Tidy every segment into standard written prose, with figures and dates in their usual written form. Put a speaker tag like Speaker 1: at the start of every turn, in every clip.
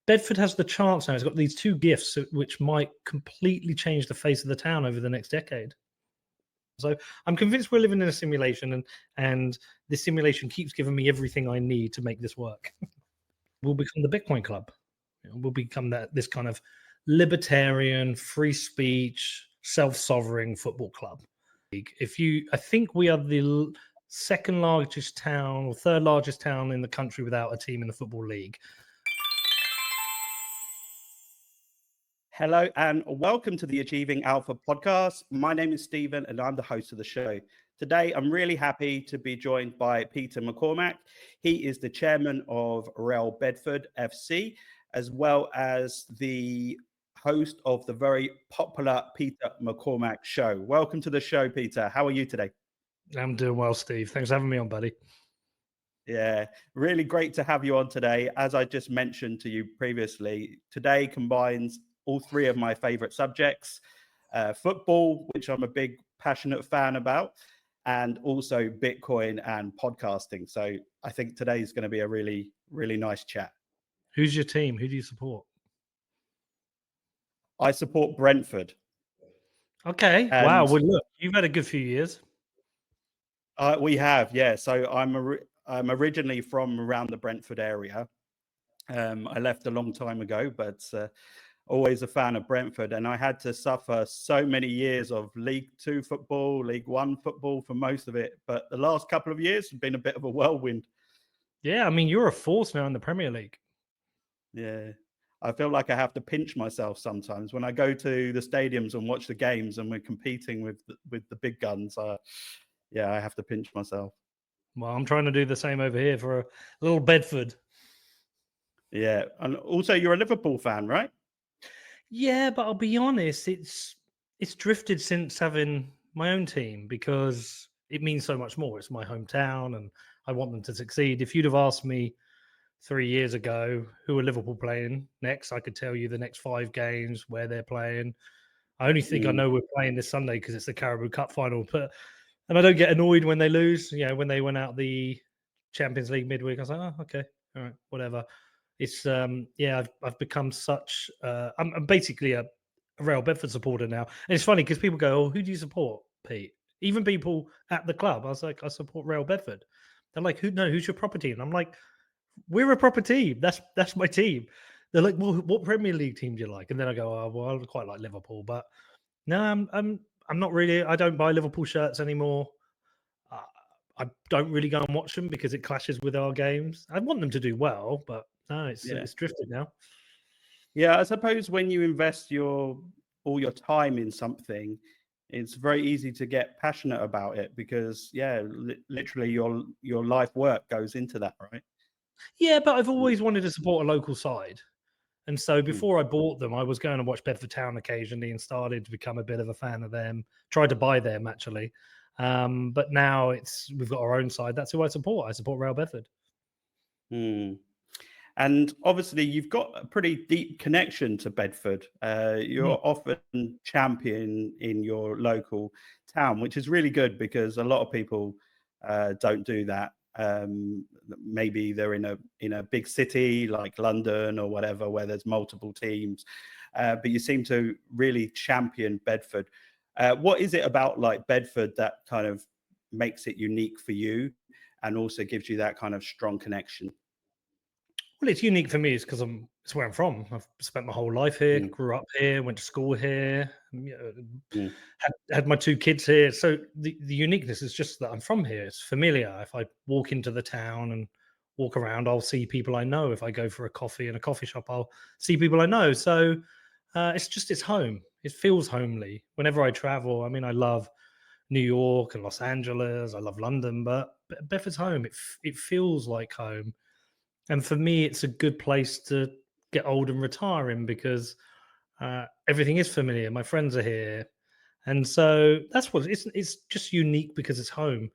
Speaker 1: Bedford has the chance now. It's got these two gifts which might completely change the face of the town over the next decade. So I'm convinced we're living in a simulation, and this simulation keeps giving me everything I need to make this work. We'll become the Bitcoin Club. We'll become this kind of libertarian, free speech, self-sovereign football club. I think we are the second largest town or third largest town in the country without a team in the Football League.
Speaker 2: Hello and welcome to the Achieving Alpha podcast. My name is Stephen and I'm the host of the show. Today, I'm really happy to be joined by Peter McCormack. He is the chairman of Real Bedford FC, as well as the host of the very popular Peter McCormack Show. Welcome to the show, Peter. How are you today?
Speaker 1: I'm doing well, Steve. Thanks for having me on, buddy.
Speaker 2: Yeah, really great to have you on today. As I just mentioned to you previously, today combines all three of my favorite subjects, football, which I'm a big passionate fan about, and also Bitcoin and podcasting. So I think today is going to be a really, really nice chat.
Speaker 1: Who's your team? Who do you support?
Speaker 2: I support Brentford.
Speaker 1: Okay. Wow. Well, look, you've had a good few years.
Speaker 2: We have, yeah. So I'm originally from around the Brentford area. I left a long time ago, but always a fan of Brentford, and I had to suffer so many years of League Two football, League One football for most of it. But the last couple of years have been a bit of a whirlwind.
Speaker 1: Yeah, I mean, you're a force now in the Premier League.
Speaker 2: Yeah, I feel like I have to pinch myself sometimes when I go to the stadiums and watch the games, and we're competing with the big guns. Yeah, I have to pinch myself.
Speaker 1: Well, I'm trying to do the same over here for a little Bedford.
Speaker 2: Yeah, and also you're a Liverpool fan, right?
Speaker 1: Yeah, but I'll be honest, it's drifted since having my own team because it means so much more. It's my hometown and I want them to succeed. If you'd have asked me 3 years ago who are Liverpool playing next, I could tell you the next 5 games, where they're playing. I only think I know we're playing this Sunday because it's the Carabao Cup final. And I don't get annoyed when they lose. You know, when they went out the Champions League midweek, I was like, oh, okay, all right, whatever. It's I've become such. I'm basically a Real Bedford supporter now, and it's funny because people go, "Oh, who do you support, Pete?" Even people at the club, I was like, "I support Real Bedford." They're like, who's your proper team?" And I'm like, "We're a proper team. That's my team." They're like, "Well, what Premier League team do you like?" And then I go, "Oh, well, I quite like Liverpool, but no, I'm not really. I don't buy Liverpool shirts anymore." I don't really go and watch them because it clashes with our games. I want them to do well, but no, it's drifted now.
Speaker 2: Yeah, I suppose when you invest all your time in something, it's very easy to get passionate about it because, literally your life work goes into that, right?
Speaker 1: Yeah, but I've always wanted to support a local side. And so before I bought them, I was going to watch Bedford Town occasionally and started to become a bit of a fan of them. Tried to buy them, actually. But now we've got our own side. That's who I support. I support Real Bedford.
Speaker 2: And obviously, you've got a pretty deep connection to Bedford. You're often champion in your local town, which is really good because a lot of people don't do that. Maybe they're in a big city like London or whatever, where there's multiple teams. But you seem to really champion Bedford. What is it about like Bedford that kind of makes it unique for you and also gives you that kind of strong connection?
Speaker 1: Well, it's unique for me. It's because it's where I'm from. I've spent my whole life here, grew up here, went to school here, had my 2 kids here. So the uniqueness is just that I'm from here. It's familiar. If I walk into the town and walk around, I'll see people I know. If I go for a coffee in a coffee shop, I'll see people I know. So it's home. It feels homely. Whenever I travel, I mean, I love New York and Los Angeles. I love London, but Bedford's home. It feels like home. And for me, it's a good place to get old and retire in because everything is familiar. My friends are here. And so that's what it's just unique because it's home.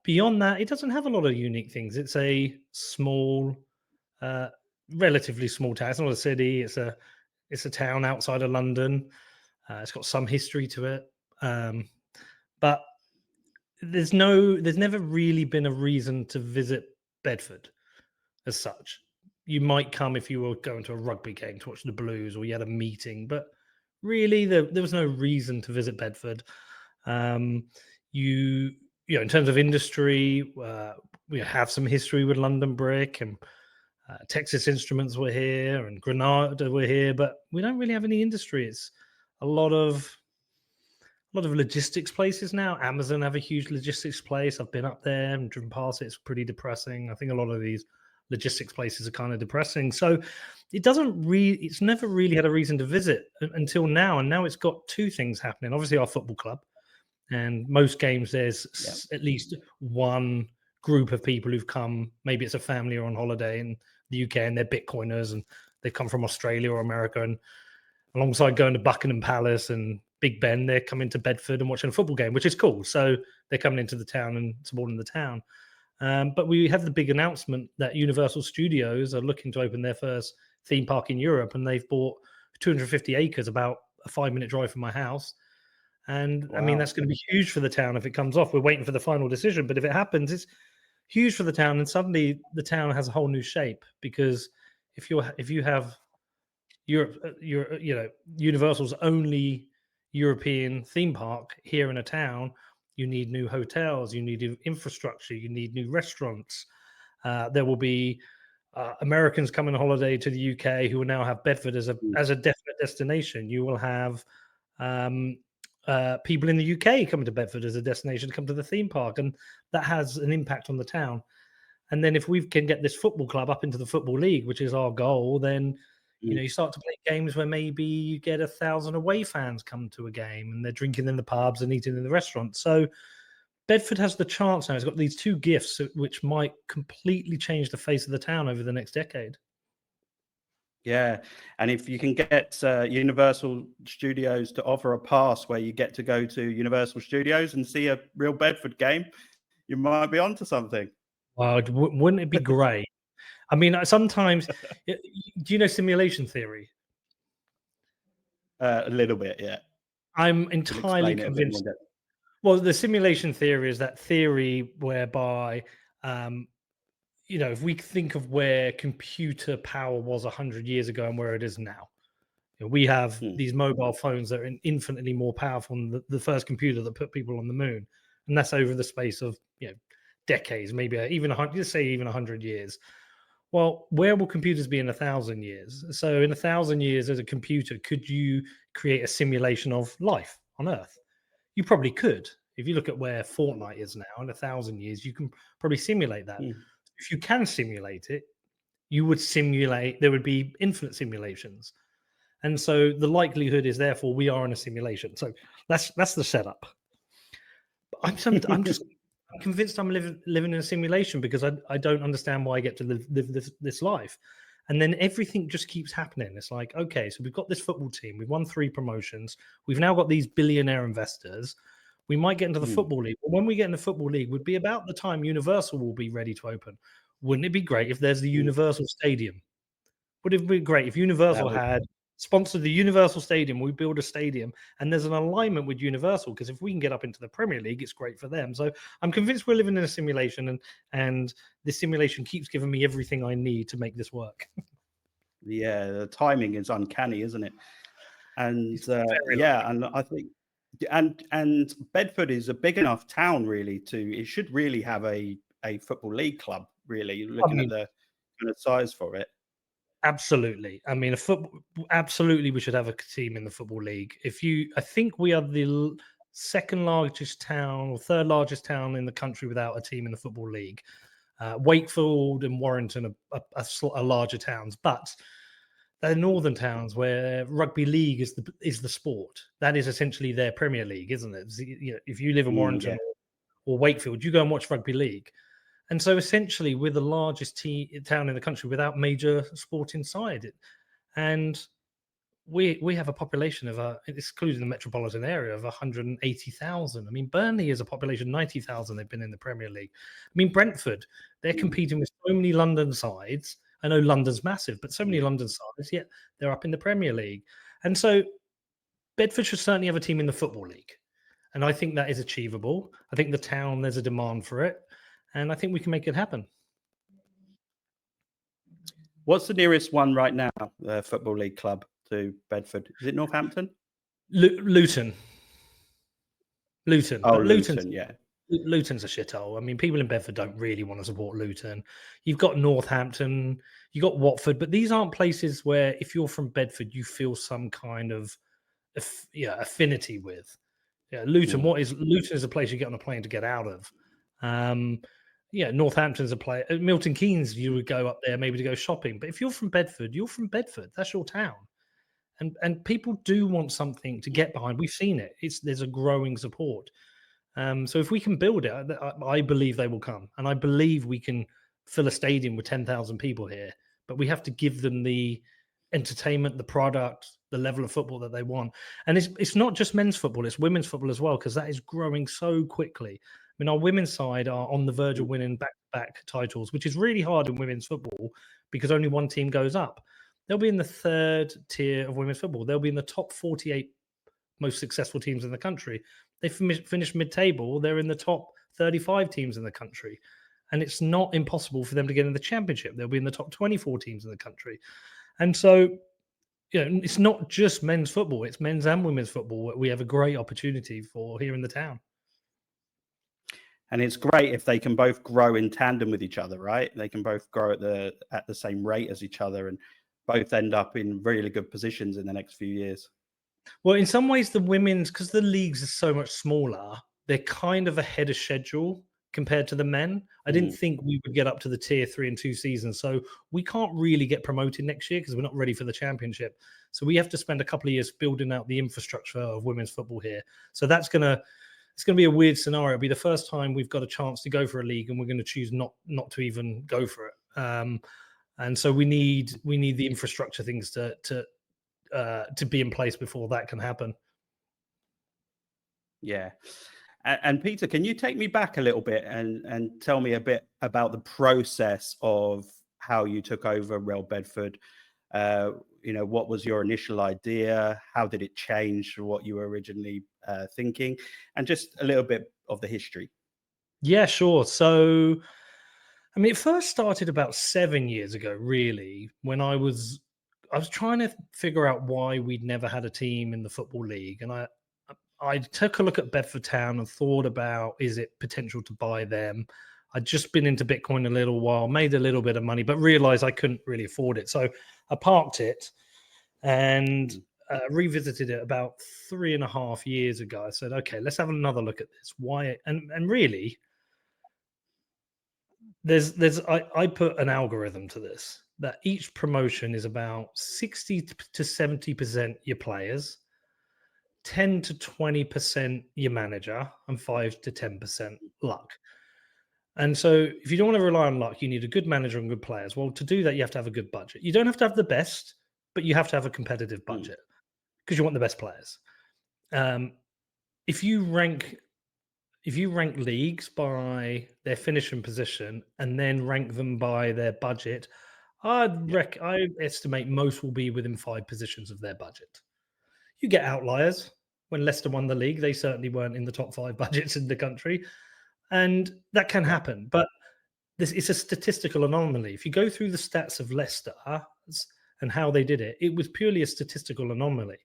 Speaker 1: Beyond that, it doesn't have a lot of unique things. It's a small, relatively small town. It's not a city. It's a town outside of London. It's got some history to it. But there's never really been a reason to visit Bedford as such. you might come if you were going to a rugby game to watch the Blues or you had a meeting, but really there was no reason to visit Bedford. You you know, in terms of industry, we have some history with London Brick, and Texas Instruments were here, and Granada were here, but we don't really have any industry. It's a lot of logistics places now. Amazon have a huge logistics place. I've been up there and driven past it. It's pretty depressing. I think a lot of these logistics places are kind of depressing. So it's never really had a reason to visit until now. And now it's got two things happening. Obviously, our football club, and most games there's at least one group of people who've come. Maybe it's a family or on holiday in the UK, and they're Bitcoiners, and they come from Australia or America, and alongside going to Buckingham Palace and Big Ben, they're coming to Bedford and watching a football game, which is cool. So they're coming into the town and supporting the town. But we have the big announcement that Universal Studios are looking to open their first theme park in Europe, and they've bought 250 acres, about a 5-minute drive from my house. And I mean, that's going to be huge for the town if it comes off. We're waiting for the final decision, but if it happens, it's huge for the town. And suddenly the town has a whole new shape, because if you have Europe, Universal's only European theme park here in a town, you need new hotels, you need new infrastructure, you need new restaurants. There will be Americans coming on holiday to the UK who will now have Bedford as a definite destination. You will have people in the UK coming to Bedford as a destination to come to the theme park, and that has an impact on the town. And then if we can get this football club up into the Football League, which is our goal, then you start to play games where maybe you get 1,000 away fans come to a game, and they're drinking in the pubs and eating in the restaurants. So Bedford has the chance now. It's got these two gifts which might completely change the face of the town over the next decade.
Speaker 2: Yeah, and if you can get Universal Studios to offer a pass where you get to go to Universal Studios and see a Real Bedford game, you might be onto something.
Speaker 1: Wow, wouldn't it be great? I mean, sometimes, do you know simulation theory?
Speaker 2: A little bit, yeah.
Speaker 1: I'm entirely convinced. Well, the simulation theory is that theory whereby, if we think of where computer power was 100 years ago and where it is now, we have these mobile phones that are infinitely more powerful than the first computer that put people on the moon, and that's over the space of decades, maybe even 100. Let's say even 100 years. Well, where will computers be in 1,000 years? So, in 1,000 years, as a computer, could you create a simulation of life on Earth? You probably could. If you look at where Fortnite is now, in 1,000 years, you can probably simulate that. If you can simulate it, there would be infinite simulations. And so the likelihood is, therefore, we are in a simulation. So that's the setup. I'm just convinced I'm living in a simulation, because I don't understand why I get to live this life. And then everything just keeps happening. It's like, okay, so we've got this football team. We've won 3 promotions. We've now got these billionaire investors. We might get into the Football League. But when we get in the Football League, would be about the time Universal will be ready to open. Wouldn't it be great if there's the Universal Stadium? Would it be great if Universal had sponsored the Universal Stadium? We build a stadium, and there's an alignment with Universal, because if we can get up into the Premier League, it's great for them. So I'm convinced we're living in a simulation, and this simulation keeps giving me everything I need to make this work.
Speaker 2: Yeah, the timing is uncanny, isn't it? And and I think, and Bedford is a big enough town, really, it should really have a football league club, really, looking at the kind of size for it.
Speaker 1: Absolutely. I mean, absolutely, we should have a team in the Football League. I think we are the second largest town or third largest town in the country without a team in the Football League. Wakefield and Warrington are larger towns, but they're northern towns where rugby league is the sport. That is essentially their Premier League, isn't it? If you live in Warrington or Wakefield, you go and watch rugby league. And so essentially, we're the largest town in the country without major sport inside it. And we have a population of, excluding the metropolitan area, of 180,000. I mean, Burnley is a population of 90,000. They've been in the Premier League. I mean, Brentford, they're competing with so many London sides. I know London's massive, but so many London sides, yet they're up in the Premier League. And so Bedford should certainly have a team in the Football League. And I think that is achievable. I think the town, there's a demand for it. And I think we can make it happen.
Speaker 2: What's the nearest one right now, the Football League club to Bedford? Is it Northampton?
Speaker 1: Luton. Luton.
Speaker 2: Oh,
Speaker 1: But
Speaker 2: Luton, yeah.
Speaker 1: Luton's a shithole. I mean, people in Bedford don't really want to support Luton. You've got Northampton, you've got Watford, but these aren't places where if you're from Bedford, you feel some kind of affinity with. Yeah, Luton. Luton is a place you get on a plane to get out of. Northampton's a place. Milton Keynes, you would go up there maybe to go shopping. But if you're from Bedford, you're from Bedford. That's your town. And people do want something to get behind. We've seen it. There's a growing support. So if we can build it, I believe they will come, and I believe we can fill a stadium with 10,000 people here. But we have to give them the entertainment, the product, the level of football that they want. And it's not just men's football; it's women's football as well, because that is growing so quickly. I mean, our women's side are on the verge of winning back-to-back titles, which is really hard in women's football because only one team goes up. They'll be in the third tier of women's football. They'll be in the top 48 most successful teams in the country. They finished mid-table. They're in the top 35 teams in the country. And it's not impossible for them to get in the championship. They'll be in the top 24 teams in the country. And so, it's not just men's football. It's men's and women's football. We have a great opportunity for here in the town.
Speaker 2: And it's great if they can both grow in tandem with each other, right? They can both grow at the same rate as each other and both end up in really good positions in the next few years.
Speaker 1: Well, in some ways, the women's, because the leagues are so much smaller, they're kind of ahead of schedule compared to the men. I didn't think we would get up to the tier 3 and 2 seasons. So we can't really get promoted next year because we're not ready for the championship. So we have to spend a couple of years building out the infrastructure of women's football here. So it's going to be a weird scenario. It'll be the first time we've got a chance to go for a league, and we're going to choose not to even go for it. And so we need the infrastructure things to be in place before that can happen.
Speaker 2: Yeah. And Peter, can you take me back a little bit and tell me a bit about the process of how you took over Real Bedford? What was your initial idea? How did it change from what you were originally thinking? And just a little bit of the history.
Speaker 1: Yeah, sure. So, I mean, it first started about 7 years ago, really, when I was trying to figure out why we'd never had a team in the Football League. And I took a look at Bedford Town and thought about, is it potential to buy them? I'd just been into Bitcoin a little while, made a little bit of money, but realized I couldn't really afford it. So I parked it and revisited it about 3.5 years ago. I said, okay, let's have another look at this. Why? And really, I put an algorithm to this, that each promotion is about 60 to 70% your players, 10 to 20% your manager, and 5 to 10% luck. And so if you don't want to rely on luck, you need a good manager and good players. Well, to do that, you have to have a good budget. You don't have to have the best, but you have to have a competitive budget because you want the best players. If you rank leagues by their finishing position and then rank them by their budget, I estimate most will be within 5 positions of their budget. You get outliers. When Leicester won the league, they certainly weren't in the top 5 budgets in the country. And that can happen. But it's a statistical anomaly. If you go through the stats of Leicester and how they did it, it was purely a statistical anomaly.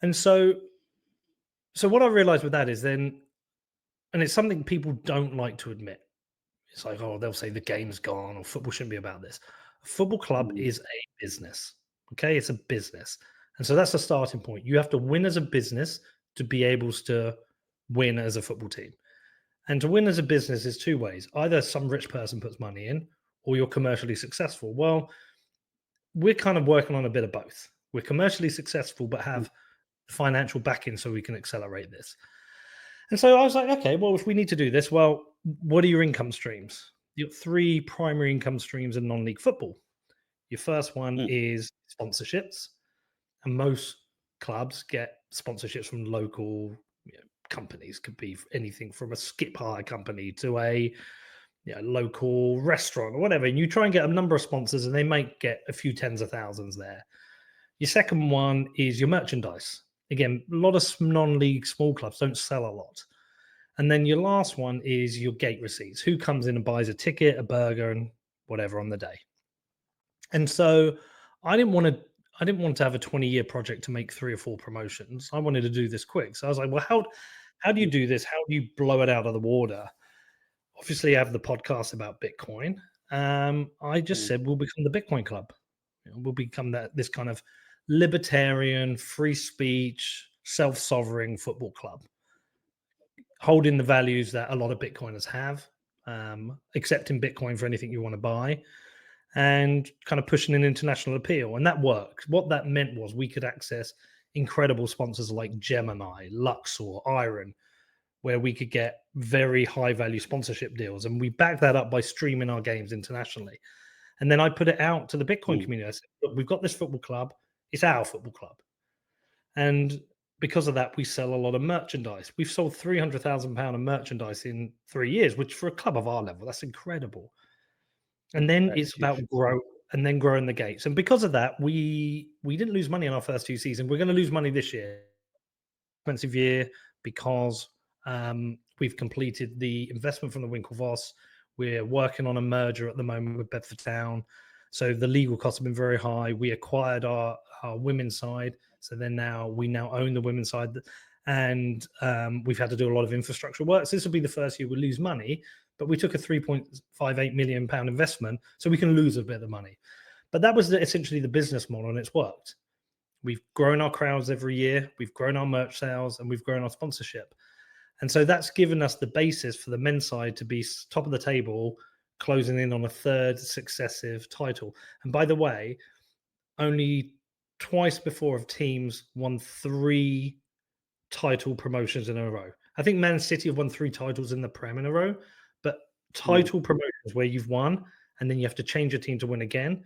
Speaker 1: And so what I realized with that is then, and it's something people don't like to admit. It's like, oh, they'll say the game's gone or football shouldn't be about this. A football club is a business. Okay, it's a business. And so that's a starting point. You have to win as a business to be able to win as a football team. And to win as a business is 2 ways. Either some rich person puts money in or you're commercially successful. Well, we're kind of working on a bit of both. We're commercially successful, but have financial backing so we can accelerate this. And so I was like, okay, well, if we need to do this, well, what are your income streams? You've got 3 primary income streams in non-league football. Your first one is sponsorships. And most clubs get sponsorships from local companies. Could be anything from a skip hire company to a local restaurant or whatever. And you try and get a number of sponsors and they might get a few tens of thousands there. Your second one is your merchandise. Again, a lot of non-league small clubs don't sell a lot. And then your last one is your gate receipts. Who comes in and buys a ticket, a burger, and whatever on the day. And so I didn't want to have a 20-year project to make 3 or 4 promotions. I wanted to do this quick. So I was like, well, how do you do this? How do you blow it out of the water? Obviously, I have the podcast about Bitcoin. I just said we'll become the Bitcoin Club. We'll become this kind of libertarian, free speech, self-sovereign football club, holding the values that a lot of Bitcoiners have, accepting Bitcoin for anything you want to buy, and kind of pushing an international appeal. And that worked. What that meant was we could access incredible sponsors like Gemini, Luxor, Iron, where we could get very high value sponsorship deals. And we backed that up by streaming our games internationally. And then I put it out to the Bitcoin community. I said, look, we've got this football club. It's our football club. And because of that, we sell a lot of merchandise. We've sold £300,000 of merchandise in 3 years, which for a club of our level, that's incredible. And then it's about growing the gates. And because of that, we didn't lose money in our first 2 seasons. We're going to lose money this year. Expensive year because we've completed the investment from the Winklevoss. We're working on a merger at the moment with Bedford Town. So the legal costs have been very high. We acquired our women's side. So then we now own the women's side. And we've had to do a lot of infrastructure work. So this will be the first year we lose money. But we took a £3.58 million investment, so we can lose a bit of money. But that was essentially the business model, and it's worked. We've grown our crowds every year. We've grown our merch sales, and we've grown our sponsorship. And so that's given us the basis for the men's side to be top of the table, closing in on a 3rd successive title. And by the way, only twice before have teams won 3 title promotions in a row. I think Man City have won 3 titles in the Prem in a row, but title promotions where you've won and then you have to change your team to win again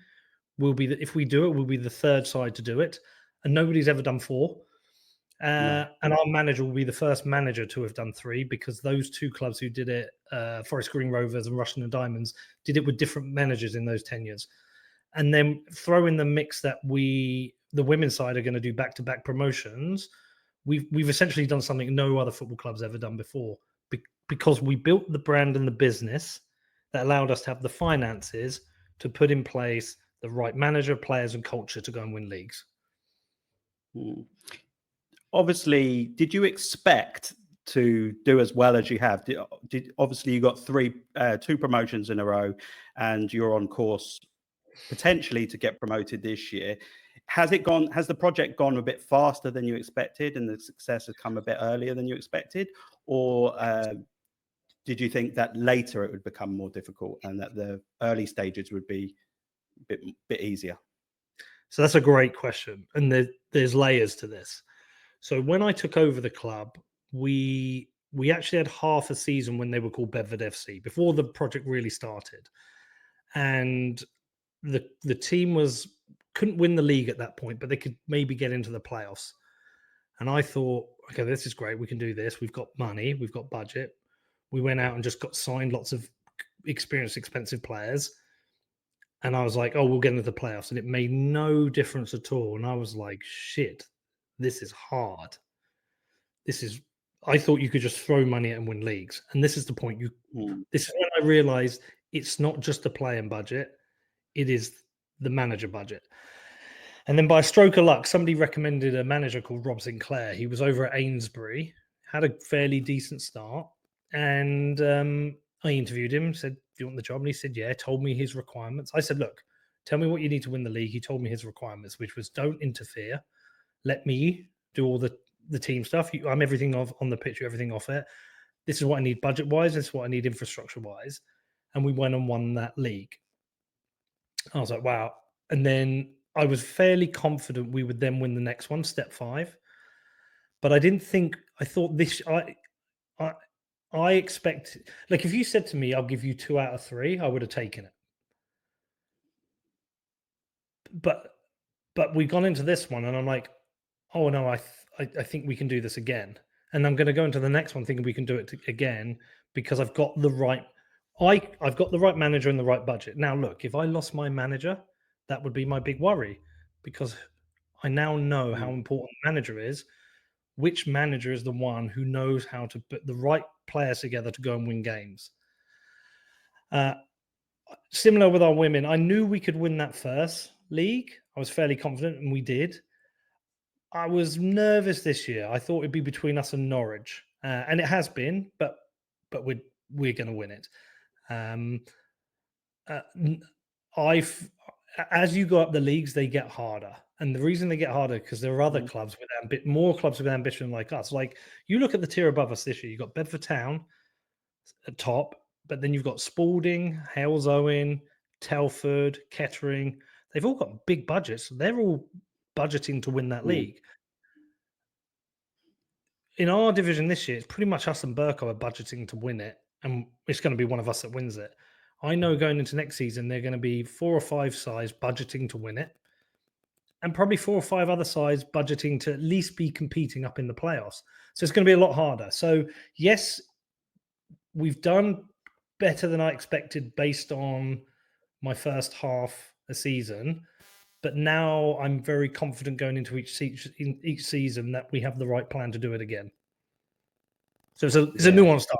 Speaker 1: if we do it, we'll be the 3rd side to do it. And nobody's ever done 4. And our manager will be the first manager to have done 3 because those 2 clubs who did it, Forest Green Rovers and Russian and Diamonds, did it with different managers in those tenures. And then throw in the mix that the women's side are going to do back-to-back promotions. We've essentially done something no other football club's ever done before because we built the brand and the business that allowed us to have the finances to put in place the right manager, players, and culture to go and win leagues.
Speaker 2: Obviously, did you expect to do as well as you have? Obviously, you got 2 promotions in a row, and you're on course potentially to get promoted this year. Has the project gone a bit faster than you expected, and the success has come a bit earlier than you expected, or did you think that later it would become more difficult and that the early stages would be a bit easier?
Speaker 1: So that's a great question, and there's layers to this. So when I took over the club, we actually had half a season when they were called Bedford FC before the project really started, and the team couldn't win the league at that point, but they could maybe get into the playoffs. And I thought, okay, this is great. We can do this. We've got money. We've got budget. We went out and just got signed lots of experienced, expensive players. And I was like, oh, we'll get into the playoffs. And it made no difference at all. And I was like, shit, this is hard. I thought you could just throw money at and win leagues. And this is the point. This is when I realized it's not just the playing budget. It is the manager budget. And then by a stroke of luck, somebody recommended a manager called Rob Sinclair. He was over at Ainsbury, had a fairly decent start. And I interviewed him, said, do you want the job? And he said, yeah, told me his requirements. I said, look, tell me what you need to win the league. He told me his requirements, which was don't interfere. Let me do all the team stuff. I'm everything on the pitch, everything off it. This is what I need budget-wise. This is what I need infrastructure-wise. And we went and won that league. I was like, wow. And then I was fairly confident we would then win the next one, step 5. But I thought this, I expect, like if you said to me, I'll give you 2 out of 3, I would have taken it. But we've gone into this one and I'm like, oh no, I think we can do this again. And I'm going to go into the next one thinking we can do it again because I've got the right manager and the right budget. Now, look, if I lost my manager, that would be my big worry because I now know how important manager is. Which manager is the one who knows how to put the right players together to go and win games? Similar with our women, I knew we could win that first league. I was fairly confident, and we did. I was nervous this year. I thought it'd be between us and Norwich, and it has been, but we're going to win it. I've as you go up the leagues, they get harder, and the reason they get harder because there are other clubs with more clubs with ambition like us. Like you look at the tier above us this year, you've got Bedford Town at top, but then you've got Spalding, Hales Owen, Telford, Kettering. They've all got big budgets. They're all budgeting to win that league. In our division this year, it's pretty much us and Burko are budgeting to win it, and it's going to be one of us that wins it. I know going into next season, they're going to be 4 or 5 sides budgeting to win it, and probably 4 or 5 other sides budgeting to at least be competing up in the playoffs. So it's going to be a lot harder. So yes, we've done better than I expected based on my first half a season. But now I'm very confident going into each season that we have the right plan to do it again. So it's a nuanced stuff.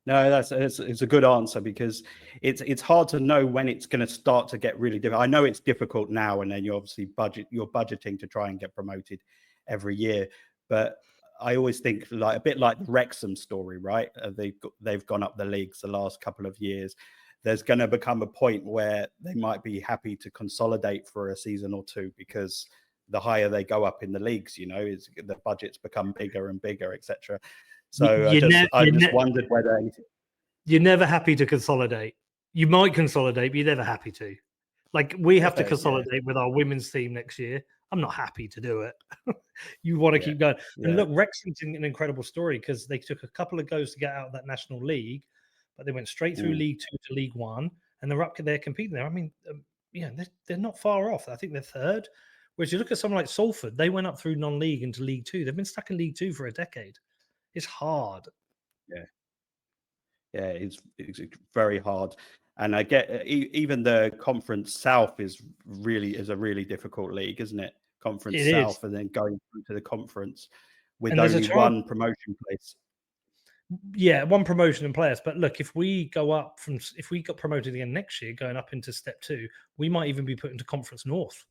Speaker 2: No, it's a good answer because it's hard to know when it's going to start to get really difficult. I know it's difficult now, and then you're budgeting to try and get promoted every year. But I always think like a bit like the Wrexham story, right? They've gone up the leagues the last couple of years. There's going to become a point where they might be happy to consolidate for a season or two because the higher they go up in the leagues, the budgets become bigger and bigger, etc. So I just wondered whether
Speaker 1: you're never happy to consolidate. You might consolidate, but you're never happy to. Like we have to consolidate with our women's team next year. I'm not happy to do it. You want to keep going. And look, Wrexham's an incredible story because they took a couple of goes to get out of that National League, but they went straight through League Two to League One, and they're up there competing there. I mean, they're not far off. I think they're third. Whereas you look at someone like Salford, they went up through non-league into League Two. They've been stuck in League Two for a decade. It's hard.
Speaker 2: Yeah, it's very hard. And I get even the Conference South is a really difficult league, isn't it? Conference South, and then going through to the conference with only one promotion place.
Speaker 1: Yeah, one promotion in players. But look, if we got promoted again next year, going up into Step 2, we might even be put into Conference North.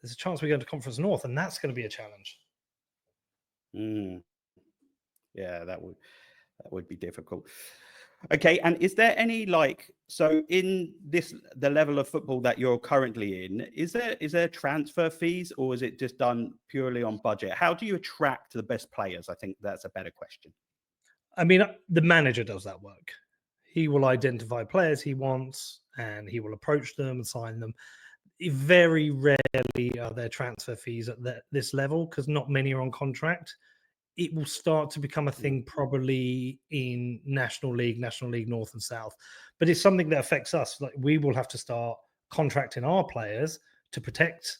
Speaker 1: There's a chance we go into Conference North, and that's going to be a challenge.
Speaker 2: Yeah, that would be difficult. Okay, and is there any so in the level of football that you're currently in, is there transfer fees, or is it just done purely on budget? How do you attract the best players? I think that's a better question.
Speaker 1: I mean, the manager does that work. He will identify players he wants, and he will approach them and sign them. Very rarely are there transfer fees at this level because not many are on contract. It will start to become a thing probably in National League North and South. But it's something that affects us. Like we will have to start contracting our players to protect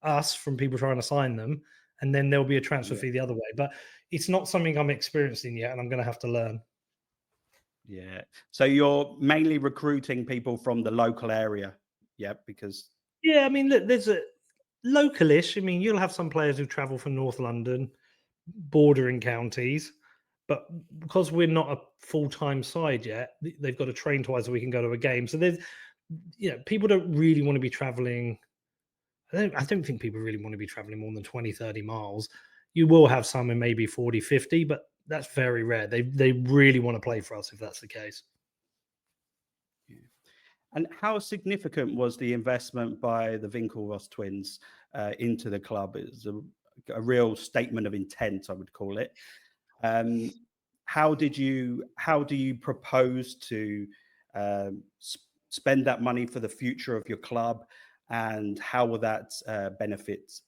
Speaker 1: us from people trying to sign them. And then there'll be a transfer fee the other way. But it's not something I'm experiencing yet, and I'm going to have to learn.
Speaker 2: Yeah. So you're mainly recruiting people from the local area. Yeah, because...
Speaker 1: Yeah, I mean, look, there's a localish. I mean, you'll have some players who travel from North London, bordering counties, but because we're not a full-time side yet, they've got to train twice so we can go to a game. So there's, people don't really want to be traveling. I don't think people really want to be traveling more than 20, 30 miles. You will have some in maybe 40, 50, but that's very rare. They really want to play for us if that's the case.
Speaker 2: And how significant was the investment by the Winklevoss Twins into the club? It's a real statement of intent, I would call it. How do you propose to spend that money for the future of your club, and how will that benefit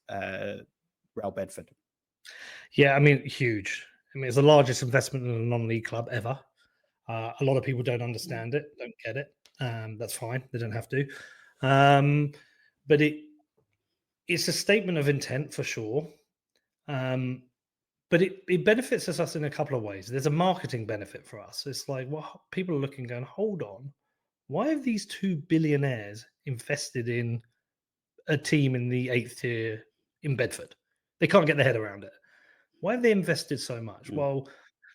Speaker 2: Real Bedford?
Speaker 1: Yeah, I mean, huge. I mean, it's the largest investment in a non-league club ever. A lot of people don't understand it, don't get it. That's fine. They don't have to. But it's a statement of intent for sure. But it benefits us in a couple of ways. There's a marketing benefit for us. It's like, well, people are looking going, hold on. Why have these two billionaires invested in a team in the 8th tier in Bedford? They can't get their head around it. Why have they invested so much? Well,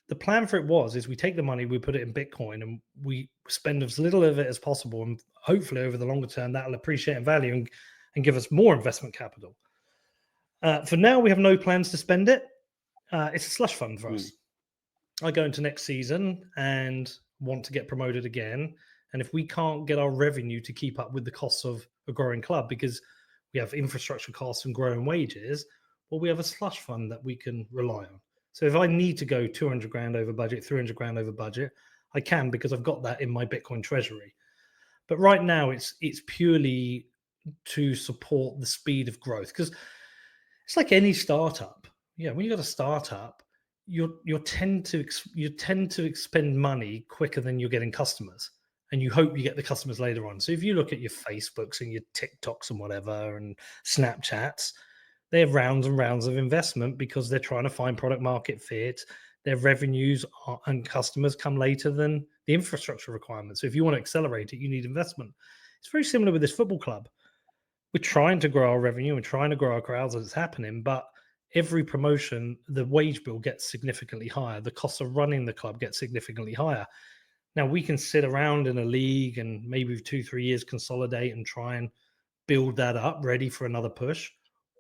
Speaker 1: the plan for it is we take the money, we put it in Bitcoin, and we spend as little of it as possible. And hopefully over the longer term, that'll appreciate in value and give us more investment capital. For now, we have no plans to spend it. It's a slush fund for us. I go into next season and want to get promoted again. And if we can't get our revenue to keep up with the costs of a growing club, because we have infrastructure costs and growing wages, well, we have a slush fund that we can rely on. So if I need to go 200 grand over budget, 300 grand over budget, I can, because I've got that in my Bitcoin treasury. But right now it's purely to support the speed of growth, because it's like any startup. Yeah, when you got a startup, you tend to expend money quicker than you're getting customers, and you hope you get the customers later on. So if you look at your Facebooks and your TikToks and whatever and Snapchats, they have rounds and rounds of investment because they're trying to find product market fit. Their revenues and customers come later than the infrastructure requirements. So if you want to accelerate it, you need investment. It's very similar with this football club. We're trying to grow our revenue and trying to grow our crowds as it's happening, but every promotion, the wage bill gets significantly higher. The cost of running the club gets significantly higher. Now, we can sit around in a league and maybe 2-3 years consolidate and try and build that up ready for another push.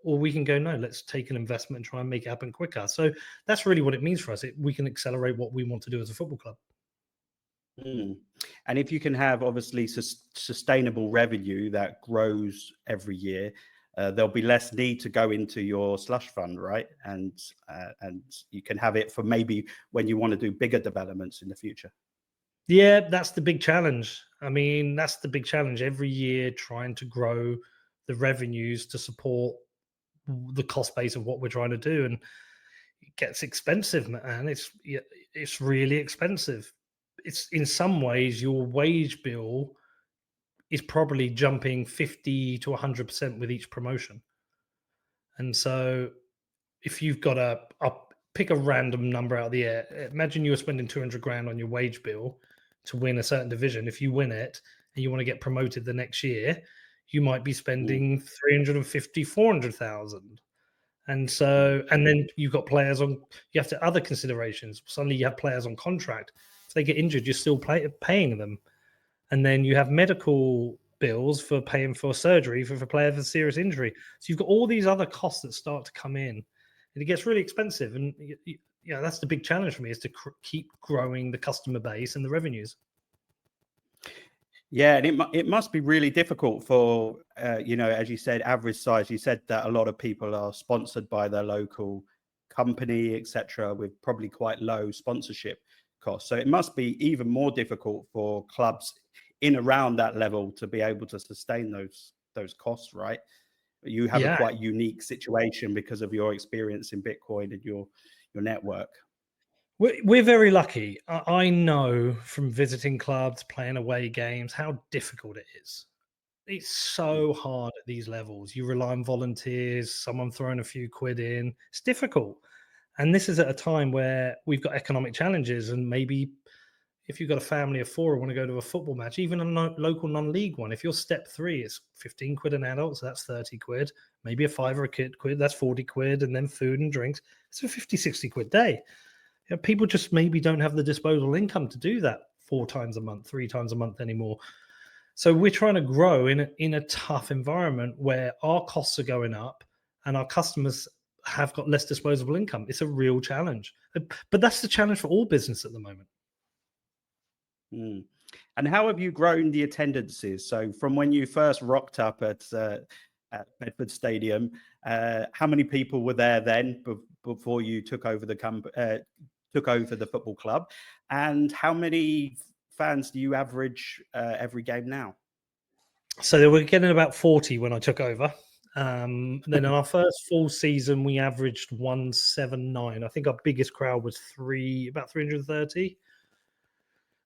Speaker 1: Or we can go, no, let's take an investment and try and make it happen quicker. So that's really what it means for us. We can accelerate what we want to do as a football club.
Speaker 2: And if you can have obviously sustainable revenue that grows every year, there'll be less need to go into your slush fund, right? And you can have it for maybe when you want to do bigger developments in the future.
Speaker 1: Yeah, that's the big challenge. I mean, that's the big challenge every year, trying to grow the revenues to support the cost base of what we're trying to do. And it gets expensive, man. It's really expensive. It's in some ways your wage bill is probably jumping 50 to 100% with each promotion. And so if you've got I'll pick a random number out of the air. Imagine you were spending 200 grand on your wage bill to win a certain division. If you win it and you want to get promoted the next year, you might be spending 350, 400,000. And so, and then you've got players on, you have to other considerations. Suddenly you have players on contract. If they get injured, you're still paying them. And then you have medical bills for paying for surgery for a player with a serious injury. So you've got all these other costs that start to come in, and it gets really expensive. And that's the big challenge for me, is to keep growing the customer base and the revenues.
Speaker 2: Yeah, and it must be really difficult for, as you said, average size. You said that a lot of people are sponsored by their local company, etc., with probably quite low sponsorship costs. So it must be even more difficult for clubs in around that level to be able to sustain those costs, right? You have a quite unique situation because of your experience in Bitcoin and your network.
Speaker 1: We're very lucky. I know from visiting clubs, playing away games, how difficult it is. It's so hard at these levels. You rely on volunteers, someone throwing a few quid in. It's difficult. And this is at a time where we've got economic challenges. And maybe if you've got a family of 4 who want to go to a football match, even a local non-league one, if you're step 3, it's 15 quid an adult, so that's 30 quid. Maybe a £5 a quid, that's 40 quid. And then food and drinks. It's a 50, 60 quid day. People just maybe don't have the disposable income to do that 4 times a month, 3 times a month anymore. So we're trying to grow in a tough environment where our costs are going up and our customers have got less disposable income. It's a real challenge. But that's the challenge for all business at the moment.
Speaker 2: And how have you grown the attendances? So from when you first rocked up at Bedford Stadium, how many people were there then before you took over the football club, and how many fans do you average every game now?
Speaker 1: So they were getting about 40 when I took over. Then in our first full season, we averaged 179. I think our biggest crowd was about 330.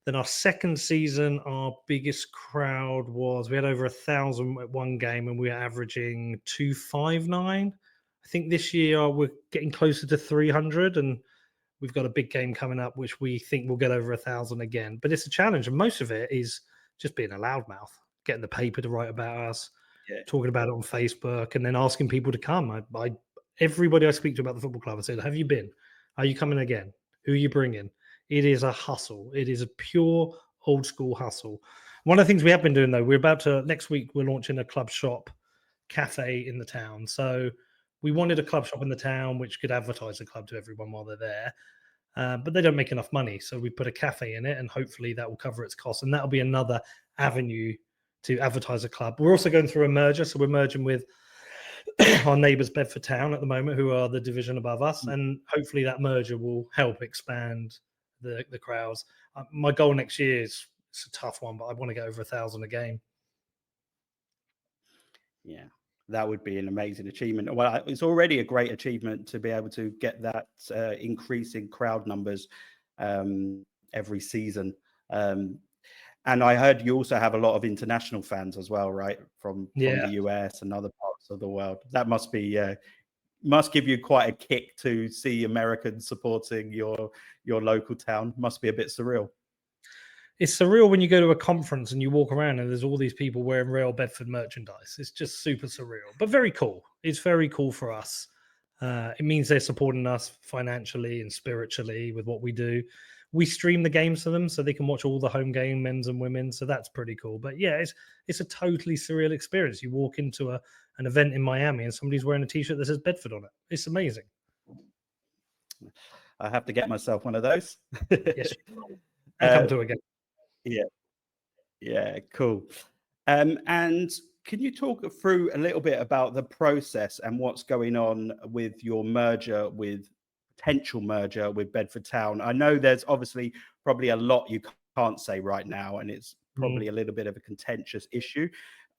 Speaker 1: Then our second season, our biggest crowd we had over 1,000 at one game, and we were averaging 259. I think this year we're getting closer to 300, and we've got a big game coming up, which we think will get over 1,000 again. But it's a challenge, and most of it is just being a loudmouth, getting the paper to write about us, talking about it on Facebook, and then asking people to come. Everybody I speak to about the football club, I said, "Have you been? Are you coming again? who you bring in. It is a hustle. It is a pure old school hustle. One of the things we have been doing, though, next week, we're launching a club shop cafe in the town. So we wanted a club shop in the town which could advertise the club to everyone while they're there. But they don't make enough money. So we put a cafe in it, and hopefully that will cover its costs. And that'll be another avenue to advertise a club. We're also going through a merger. So we're merging with our neighbours Bedford Town at the moment, who are the division above us. And hopefully that merger will help expand the crowds. My goal next year is, it's a tough one, but I want to get over 1,000 a game.
Speaker 2: Yeah, that would be an amazing achievement. Well, it's already a great achievement to be able to get that increase in crowd numbers every season. And I heard you also have a lot of international fans as well, right? From the US and other parts of the world. That must be must give you quite a kick to see Americans supporting your local town. Must be a bit surreal.
Speaker 1: It's surreal when you go to a conference and you walk around and there's all these people wearing Real Bedford merchandise. It's just super surreal, but very cool. It's very cool for us. It means they're supporting us financially and spiritually with what we do. We stream the games to them so they can watch all the home game, men's and women's. So that's pretty cool. But yeah, it's a totally surreal experience. You walk into an event in Miami and somebody's wearing a t-shirt that says Bedford on it. It's amazing.
Speaker 2: I have to get myself one of those.
Speaker 1: Yes, come to again.
Speaker 2: Yeah, cool. And can you talk through a little bit about the process and what's going on with your potential merger with Bedford Town? I know there's obviously probably a lot you can't say right now, and it's probably a little bit of a contentious issue.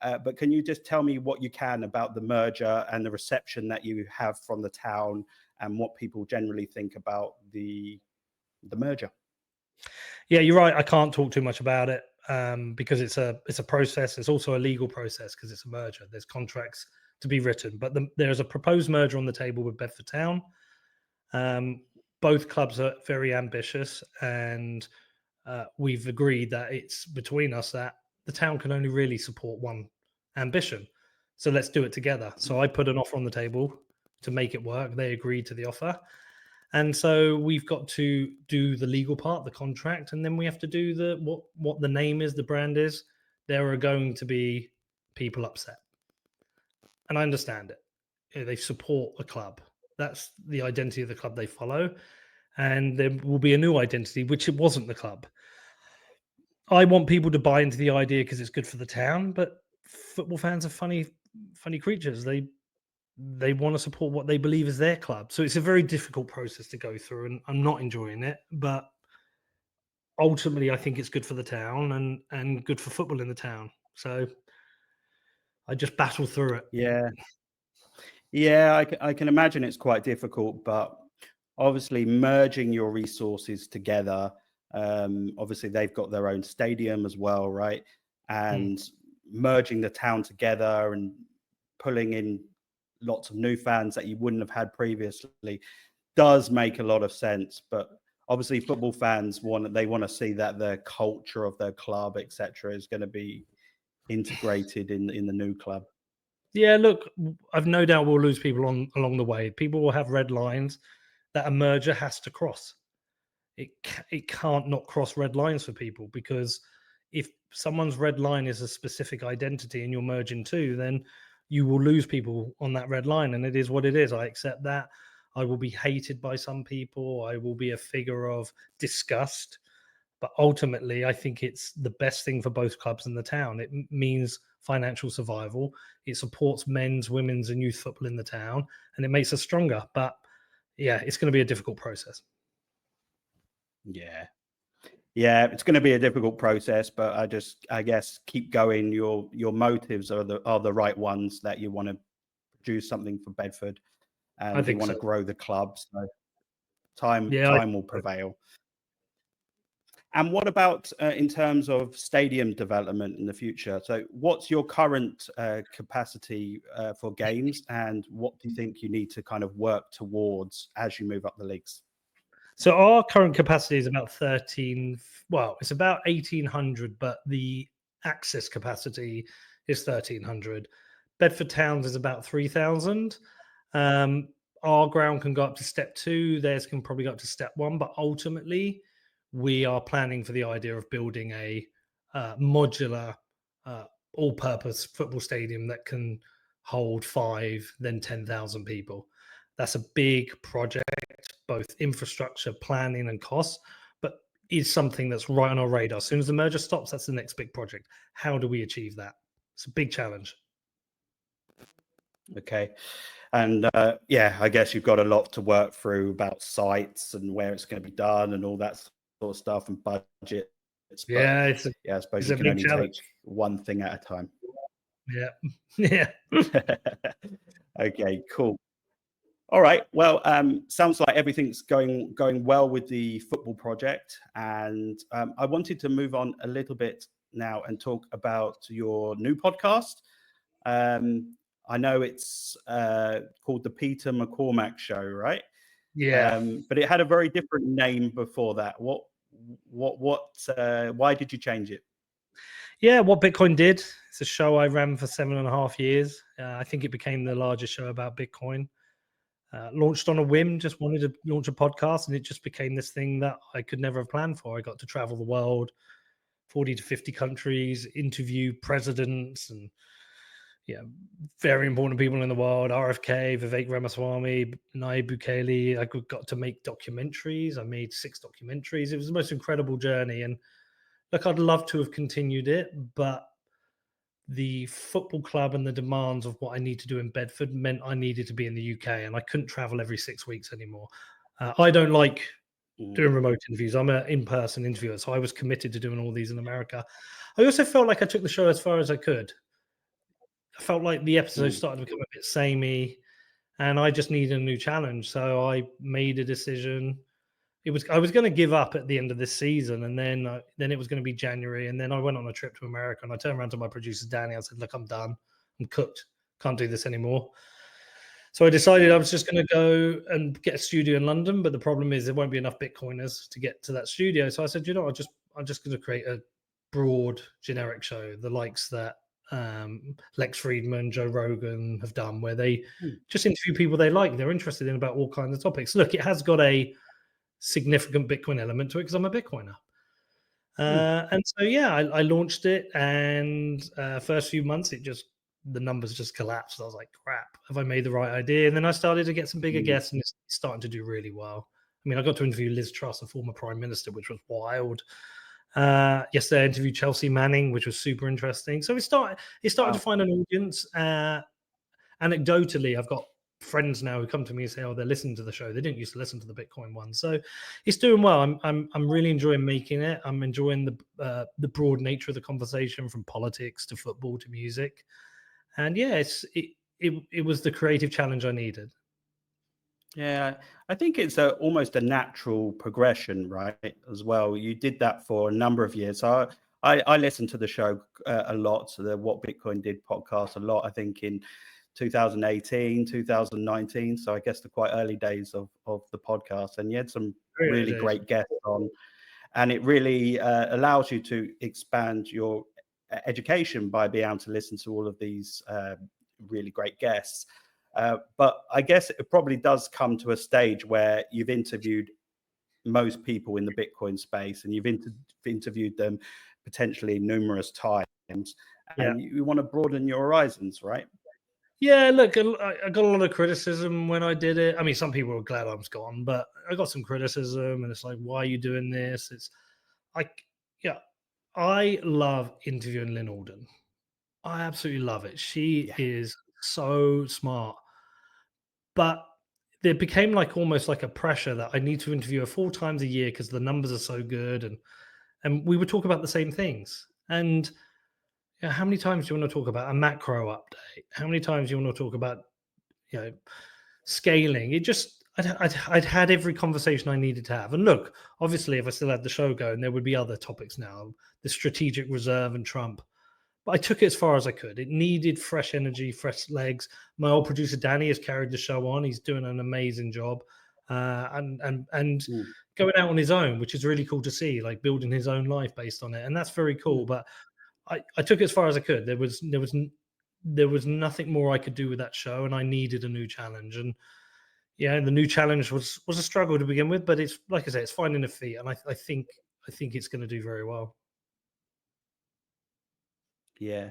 Speaker 2: But can you just tell me what you can about the merger and the reception that you have from the town and what people generally think about the merger?
Speaker 1: Yeah, you're right. I can't talk too much about it because it's a process. It's also a legal process because it's a merger. There's contracts to be written, but there's a proposed merger on the table with Bedford Town. Both clubs are very ambitious, and we've agreed that it's between us that the town can only really support one ambition. So let's do it together. So I put an offer on the table to make it work. They agreed to the offer. And so we've got to do the legal part, the contract, and then we have to do what the name is, the brand is. There are going to be people upset. And I understand it. They support the club. That's the identity of the club they follow. And there will be a new identity, which it wasn't the club. I want people to buy into the idea because it's good for the town, but football fans are funny creatures. They want to support what they believe is their club. So it's a very difficult process to go through, and I'm not enjoying it. But ultimately, I think it's good for the town and good for football in the town. So I just battle through it.
Speaker 2: Yeah, I can imagine it's quite difficult, but obviously merging your resources together, obviously they've got their own stadium as well, right? And merging the town together and pulling in lots of new fans that you wouldn't have had previously does make a lot of sense. But obviously football fans want to see that the culture of their club, etc., is going to be integrated in the new club.
Speaker 1: Yeah, look, I've no doubt we'll lose people along the way. People will have red lines that a merger has to cross. It can't not cross red lines for people, because if someone's red line is a specific identity and you're merging two, then you will lose people on that red line, and it is what it is. I accept that. I will be hated by some people. I will be a figure of disgust. But ultimately, I think it's the best thing for both clubs in the town. It means financial survival. It supports men's, women's, and youth football in the town, and it makes us stronger. But yeah, it's going to be a difficult process.
Speaker 2: Yeah, it's going to be a difficult process, but I guess keep going. Your motives are the right ones, that you want to produce something for Bedford and you want to grow the club. So time will prevail. And what about in terms of stadium development in the future? So what's your current capacity for games, and what do you think you need to kind of work towards as you move up the leagues?
Speaker 1: So our current capacity is about 13. Well, it's about 1,800, but the access capacity is 1,300. Bedford Towns is about 3,000. our ground can go up to step 2, theirs can probably go up to step 1, but ultimately we are planning for the idea of building a modular all-purpose football stadium that can hold 5 then 10,000 people. That's a big project, both infrastructure planning and costs, but is something that's right on our radar. As soon as the merger stops, that's the next big project. How do we achieve that? It's a big challenge.
Speaker 2: Okay. And yeah, I guess you've got a lot to work through about sites and where it's going to be done and all that sort of stuff and budgets.
Speaker 1: Yeah,
Speaker 2: I suppose
Speaker 1: it's
Speaker 2: you
Speaker 1: a
Speaker 2: can
Speaker 1: big
Speaker 2: only
Speaker 1: challenge.
Speaker 2: take one thing at a time.
Speaker 1: Yeah. Yeah.
Speaker 2: Okay, cool. All right. Well, sounds like everything's going well with the football project, and I wanted to move on a little bit now and talk about your new podcast. I know it's called the Peter McCormack Show, right?
Speaker 1: Yeah.
Speaker 2: But it had a very different name before that. Why did you change it?
Speaker 1: Yeah, what Bitcoin did. It's a show I ran for 7.5 years. I think it became the largest show about Bitcoin. Launched on a whim, just wanted to launch a podcast, and it just became this thing that I could never have planned for. I got to travel the world, 40 to 50 countries, interview presidents and very important people in the world, RFK, Vivek Ramaswamy, Nayib Bukele. I got to make documentaries. I made 6 documentaries. It was the most incredible journey. And look, I'd love to have continued it, but the football club and the demands of what I need to do in Bedford meant I needed to be in the UK, and I couldn't travel every 6 weeks anymore. I don't like doing remote interviews. I'm an in-person interviewer, so I was committed to doing all these in America. I also felt like I took the show as far as I could. I felt like the episodes started to become a bit samey, and I just needed a new challenge. So I made a decision. I was going to give up at the end of this season, and then it was going to be January, and then I went on a trip to America, and I turned around to my producer Danny. I said, "Look, I'm done. I'm cooked. Can't do this anymore." So I decided I was just going to go and get a studio in London, but the problem is there won't be enough Bitcoiners to get to that studio. So I said, you know, I'm just going to create a broad, generic show, the likes that Lex Friedman, Joe Rogan have done, where they just interview people they like, they're interested in about all kinds of topics. Look, it has got a significant Bitcoin element to it because I'm a Bitcoiner. And so, yeah, I launched it, and first few months, the numbers just collapsed. I was like, crap, have I made the right idea? And then I started to get some bigger guests, and it's starting to do really well. I mean, I got to interview Liz Truss, a former prime minister, which was wild. Yesterday I interviewed Chelsea Manning, which was super interesting. So it started to find an audience. Anecdotally, I've got friends now who come to me and say, "Oh, they're listening to the show. They didn't used to listen to the Bitcoin one." So it's doing well. I'm really enjoying making it. I'm enjoying the broad nature of the conversation, from politics to football to music. And yeah, it was the creative challenge I needed.
Speaker 2: Yeah, I think it's almost a natural progression, right? As well, you did that for a number of years. So I listened to the show a lot, so the What Bitcoin Did podcast a lot. I think in 2018, 2019. So I guess the quite early days of the podcast, and you had some really great guests on, and it really allows you to expand your education by being able to listen to all of these really great guests. But I guess it probably does come to a stage where you've interviewed most people in the Bitcoin space, and you've interviewed them potentially numerous times, and you want to broaden your horizons, right?
Speaker 1: Yeah, look, I got a lot of criticism when I did it. I mean, some people were glad I was gone, but I got some criticism, and it's like, why are you doing this? I love interviewing Lynn Alden. I absolutely love it. She is so smart. But there became almost like a pressure that I need to interview her 4 times a year because the numbers are so good, and we would talk about the same things. And how many times do you want to talk about a macro update? How many times do you want to talk about scaling? I'd had every conversation I needed to have. And look, obviously, if I still had the show going, there would be other topics now, the strategic reserve and Trump. But I took it as far as I could. It needed fresh energy, fresh legs. My old producer Danny has carried the show on. He's doing an amazing job, and going out on his own, which is really cool to see, like building his own life based on it, and that's very cool. But I took it as far as I could. There was nothing more I could do with that show, and I needed a new challenge. And the new challenge was a struggle to begin with, but it's like I say, it's finding a feet, and I think it's going to do very well.
Speaker 2: Yeah.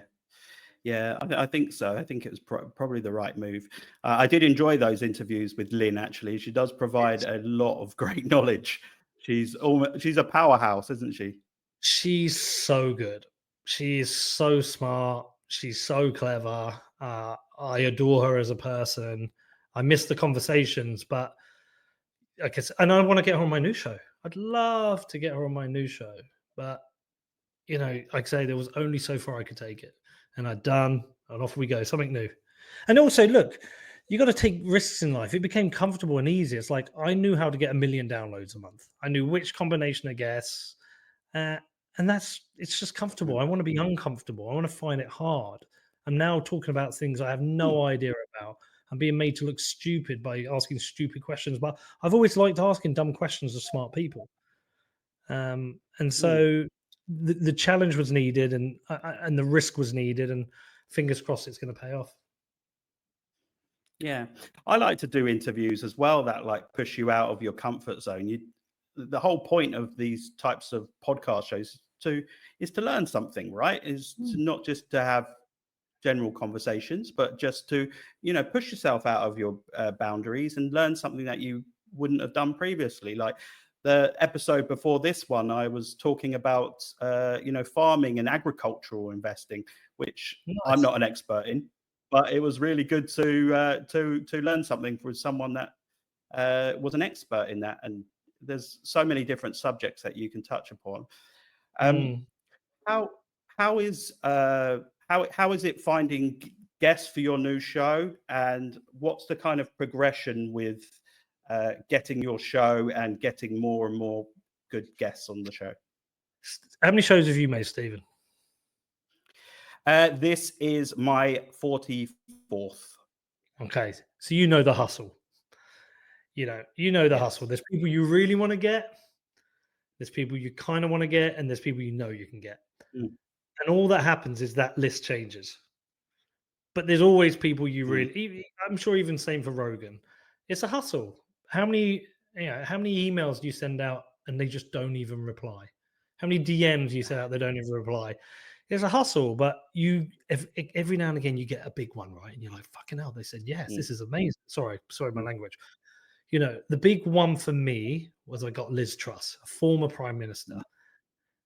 Speaker 2: Yeah, I think so. I think it was probably the right move. I did enjoy those interviews with Lynn. Actually, she does provide a lot of great knowledge. She's a powerhouse, isn't she?
Speaker 1: She's so good. She is so smart. She's so clever. I adore her as a person. I miss the conversations, but I guess, and I want to get her on my new show. I'd love to get her on my new show, but like I say, there was only so far I could take it, and I'd done, and off we go, something new. And also, look, you got to take risks in life. It became comfortable and easy. It's like I knew how to get 1 million downloads a month. I knew which combination of guests, uh, and it's just comfortable. I want to be uncomfortable. I want to find it hard. I'm now talking about things I have no idea about. I'm being made to look stupid by asking stupid questions, but I've always liked asking dumb questions of smart people. And so the challenge was needed, and the risk was needed, and fingers crossed it's going to pay off.
Speaker 2: Yeah, I like to do interviews as well that like push you out of your comfort zone. The whole point of these types of podcast shows is to learn something, right? Is to not just to have general conversations, but just to push yourself out of your boundaries and learn something that you wouldn't have done previously. Like the episode before this one, I was talking about farming and agricultural investing, which I'm not an expert in, but it was really good to learn something from someone that was an expert in that. And there's so many different subjects that you can touch upon. How is it finding guests for your new show, and what's the kind of progression with getting your show and getting more and more good guests on the show?
Speaker 1: How many shows have you made, Stephen?
Speaker 2: This is my 44th.
Speaker 1: Okay, so you know the hustle. You know the hustle. There's people you really want to get. There's people you kind of want to get, and there's people you can get. And all that happens is that list changes. But there's always people you really. I'm sure even same for Rogan. It's a hustle. How many emails do you send out and they just don't even reply? How many DMs you send out, they don't even reply? It's a hustle, but every now and again you get a big one, right? And you're like, fucking hell, they said yes, this is amazing. Sorry my language. The big one for me was I got Liz Truss, a former prime minister,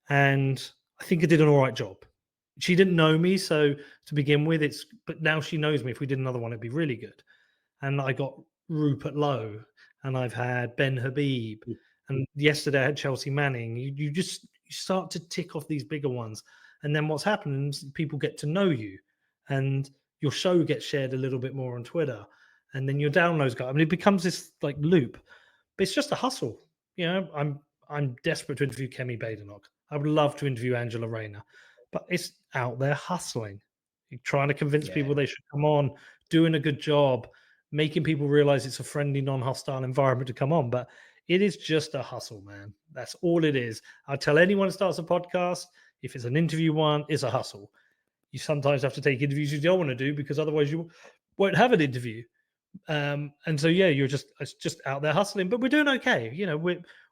Speaker 1: and I think I did an all right job. She didn't know me, so to begin with, but now she knows me. If we did another one, it'd be really good. And I got Rupert Lowe, and I've had Ben Habib, and yesterday I had Chelsea Manning. You start to tick off these bigger ones, and then what's happened is people get to know you, and your show gets shared a little bit more on Twitter, and then your downloads go. I mean, it becomes this like loop, but it's just a hustle. I'm desperate to interview Kemi Badenoch. I would love to interview Angela Rayner, but it's out there hustling. You're trying to convince people they should come on, doing a good job, making people realize it's a friendly, non-hostile environment to come on. But it is just a hustle, man. That's all it is. I tell anyone who starts a podcast, if it's an interview one, it's a hustle. You sometimes have to take interviews you don't want to do because otherwise you won't have an interview. And so, it's just out there hustling, but we're doing okay.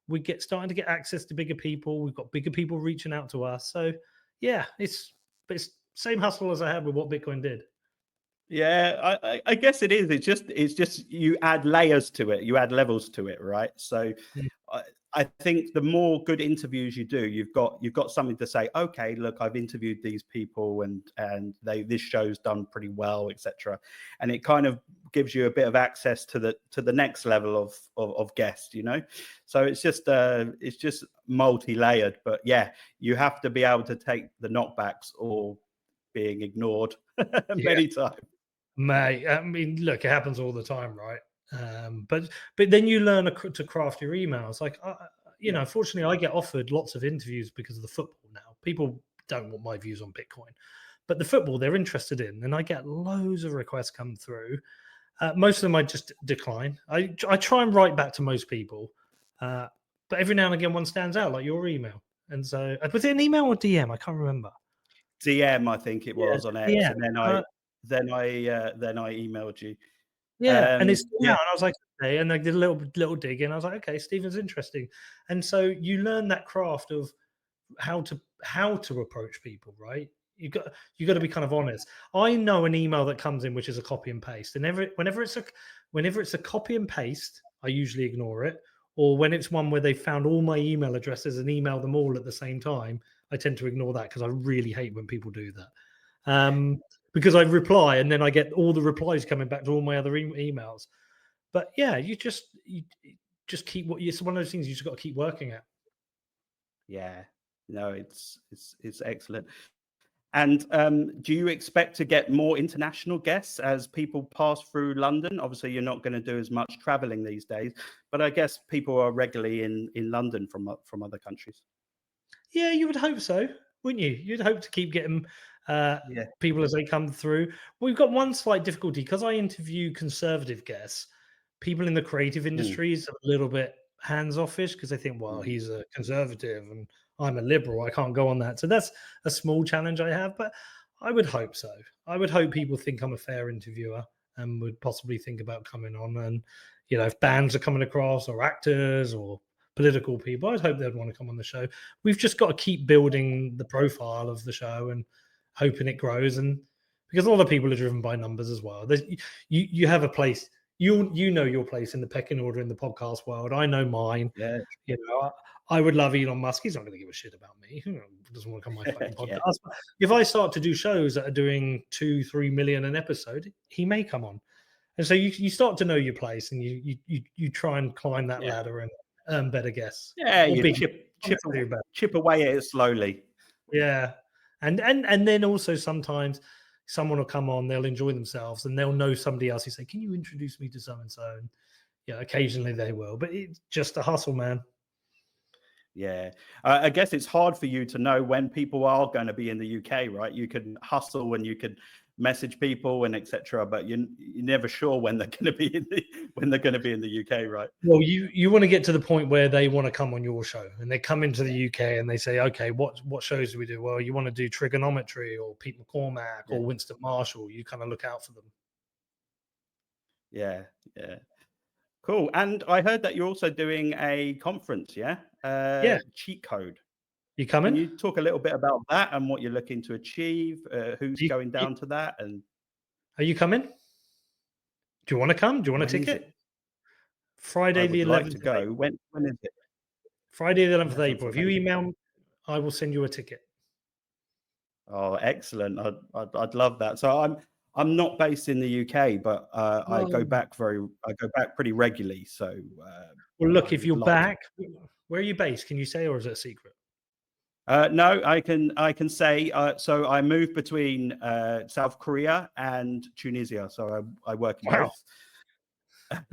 Speaker 1: We starting to get access to bigger people. We've got bigger people reaching out to us. So yeah, it's same hustle as I had with what Bitcoin did.
Speaker 2: Yeah, I guess it is. It's just you add layers to it. You add levels to it, right? So I think the more good interviews you do, you've got something to say. Okay, look, I've interviewed these people, and this show's done pretty well, etc. And it kind of gives you a bit of access to the next level of guests, So it's just multi-layered. But yeah, you have to be able to take the knockbacks or being ignored many times.
Speaker 1: Mate, I mean, look, it happens all the time, right? But then you learn to craft your emails. Like, unfortunately, I get offered lots of interviews because of the football now. People don't want my views on Bitcoin, but the football they're interested in, and I get loads of requests come through. Most of them I just decline. I try and write back to most people, but every now and again one stands out, like your email. And so, was it an email or DM? I can't remember.
Speaker 2: DM, I think it was on X, and then I emailed you.
Speaker 1: Yeah, and it's still
Speaker 2: Yeah,
Speaker 1: out, and I was like, "Okay," and I did a little dig, and I was like, "Okay, Stephen's interesting." And so you learn that craft of how to approach people, right? You got to be kind of honest. I know an email that comes in which is a copy and paste, and whenever it's a copy and paste, I usually ignore it. Or when it's one where they found all my email addresses and emailed them all at the same time, I tend to ignore that because I really hate when people do that. Because I reply and then I get all the replies coming back to all my other emails. But yeah, you just keep what it's one of those things you just got to keep working at.
Speaker 2: yeah. No, it's excellent. And do you expect to get more international guests as people pass through London? Obviously, you're not going to do as much traveling these days, but I guess people are regularly in London from other countries.
Speaker 1: Yeah, you would hope so, wouldn't you? You'd hope to keep getting
Speaker 2: Yeah.
Speaker 1: people as they come through. We've got one slight difficulty because I interview conservative guests. People in the creative
Speaker 2: Mm,
Speaker 1: industries are a little bit hands offish because they think, well,
Speaker 2: mm.
Speaker 1: he's a conservative and I'm a liberal. I can't go on that. So that's a small challenge I have, but I would hope so. I would hope people think I'm a fair interviewer and would possibly think about coming on. And, if bands are coming across or actors or political people, I'd hope they'd want to come on the show. We've just got to keep building the profile of the show and hoping it grows. And because a lot of people are driven by numbers as well. You have a place. You know your place in the pecking order in the podcast world. I know mine.
Speaker 2: Yeah.
Speaker 1: I would love Elon Musk. He's not going to give a shit about me. Who doesn't want to come on my fucking
Speaker 2: Yeah.
Speaker 1: podcast? If I start to do shows that are doing 2-3 million an episode, he may come on. And so you start to know your place, and you try and climb that
Speaker 2: Yeah.
Speaker 1: ladder and earn better guests
Speaker 2: Yeah.
Speaker 1: or
Speaker 2: You
Speaker 1: big.
Speaker 2: chip away at it slowly.
Speaker 1: Yeah, and then also sometimes someone will come on, they'll enjoy themselves, and they'll know somebody else who say, "Can you introduce me to so and so?" And yeah, occasionally they will, but it's just a hustle, man.
Speaker 2: Yeah. I guess it's hard for you to know when people are going to be in the UK, right? You can hustle and you can message people and etc., but you're never sure when they're going to be when they're going to be in the UK, right?
Speaker 1: Well, you want to get to the point where they want to come on your show, and they come into the UK and they say, "Okay, what shows do we do?" Well, you want to do trigonometry or Pete McCormack
Speaker 2: Yeah.
Speaker 1: or Winston Marshall. You kind of look out for them.
Speaker 2: Yeah. Yeah. Cool. And I heard that you're also doing a conference, yeah?
Speaker 1: Yeah,
Speaker 2: Cheat Code.
Speaker 1: you
Speaker 2: Can
Speaker 1: coming?
Speaker 2: you talk a little bit about that and what you're looking to achieve? Who's
Speaker 1: You,
Speaker 2: going
Speaker 1: you-
Speaker 2: down to that? And
Speaker 1: are you coming? Do you want to come? Do you want a
Speaker 2: when is it?
Speaker 1: ticket?
Speaker 2: I
Speaker 1: Friday the
Speaker 2: would like to
Speaker 1: 11th of
Speaker 2: go.
Speaker 1: April.
Speaker 2: When is it?
Speaker 1: Friday the 11th of
Speaker 2: 11th
Speaker 1: April. If
Speaker 2: of
Speaker 1: you
Speaker 2: April.
Speaker 1: email, I will send you a ticket.
Speaker 2: Oh, excellent. I'd love that. So I'm not based in the UK, but I go
Speaker 1: Oh.
Speaker 2: back pretty regularly. So
Speaker 1: Well, look,
Speaker 2: I
Speaker 1: if
Speaker 2: would
Speaker 1: you're
Speaker 2: love to.
Speaker 1: back, where are you based? Can you say, or is it a secret?
Speaker 2: No, I can say. So I moved between South Korea and Tunisia. So I work in
Speaker 1: Wow,
Speaker 2: both.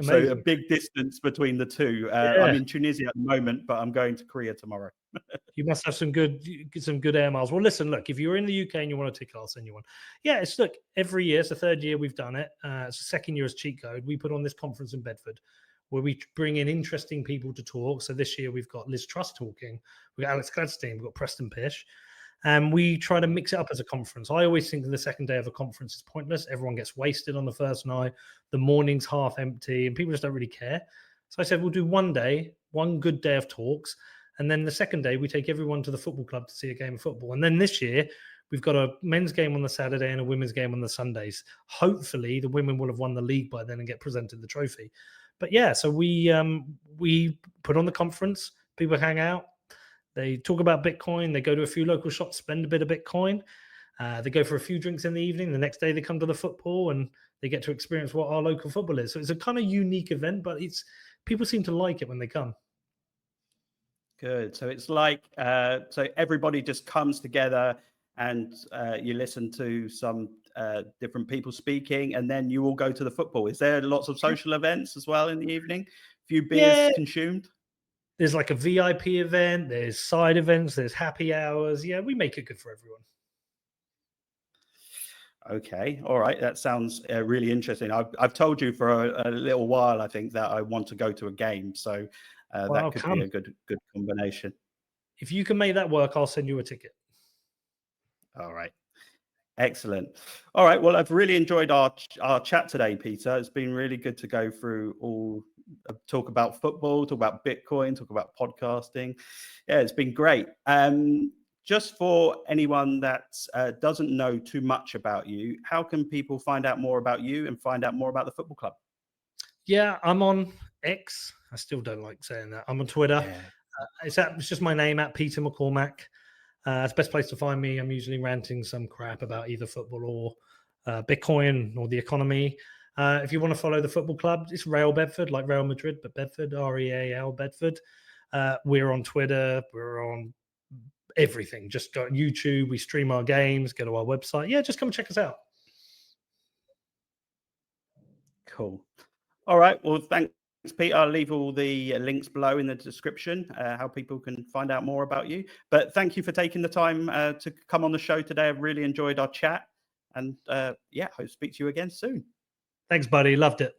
Speaker 2: So a
Speaker 1: amazing.
Speaker 2: big distance between the two. I'm
Speaker 1: Yeah,
Speaker 2: in Tunisia at the moment, but I'm going to Korea tomorrow.
Speaker 1: you must have some good air miles. Well, listen, look, if you're in the UK and you want a ticket, I'll send you one. Yeah, it's look every year. It's the third year we've done it. It's the second year as Cheat Code. We put on this conference in Bedford where we bring in interesting people to talk. So this year we've got Liz Truss talking, we've got Alex Gladstein, we've got Preston Pish, and we try to mix it up as a conference. I always think that the second day of a conference is pointless. Everyone gets wasted on the first night. The morning's half empty, and people just don't really care. So I said we'll do one day, one good day of talks, and then the second day we take everyone to the football club to see a game of football. And then this year we've got a men's game on the Saturday and a women's game on the Sundays. Hopefully the women will have won the league by then and get presented the trophy. But yeah, so we put on the conference. People hang out. They talk about Bitcoin. They go to a few local shops, spend a bit of Bitcoin. They go for a few drinks in the evening. The next day they come to the football and they get to experience what our local football is. So it's a kind of unique event, but it's people seem to like it when they come.
Speaker 2: Good. So it's like so everybody just comes together and you listen to some different people speaking, and then you all go to the football. Is there lots of social events as well in the evening? A few beers
Speaker 1: Yeah,
Speaker 2: consumed?
Speaker 1: there's like a VIP event. There's side events. There's happy hours. Yeah, we make it good for everyone.
Speaker 2: Okay, all right. That sounds really interesting. I've told you for a little while, I think, that I want to go to a game, so
Speaker 1: Well,
Speaker 2: that could be
Speaker 1: come.
Speaker 2: a good combination.
Speaker 1: If you can make that work, I'll send you a ticket.
Speaker 2: All right. Excellent. All right. Well, I've really enjoyed our chat today, Peter. It's been really good to go through all, talk about football, talk about Bitcoin, talk about podcasting. Yeah, it's been great. Just for anyone that doesn't know too much about you, how can people find out more about you and find out more about the football club?
Speaker 1: Yeah, I'm on X. I still don't like saying that. I'm on Twitter.
Speaker 2: Yeah.
Speaker 1: It's just my name, at Peter McCormack. It's the best place to find me. I'm usually ranting some crap about either football or Bitcoin or the economy. If you want to follow the football club, it's Real Bedford, like Real Madrid, but Bedford, REAL Bedford. We're on Twitter. We're on everything. Just go on YouTube. We stream our games. Go to our website. Yeah, just come and check us out.
Speaker 2: Cool. All right. Well, thanks, Pete. I'll leave all the links below in the description, how people can find out more about you. But thank you for taking the time to come on the show today. I've really enjoyed our chat. And yeah, hope to speak to you again soon.
Speaker 1: Thanks, buddy. Loved it.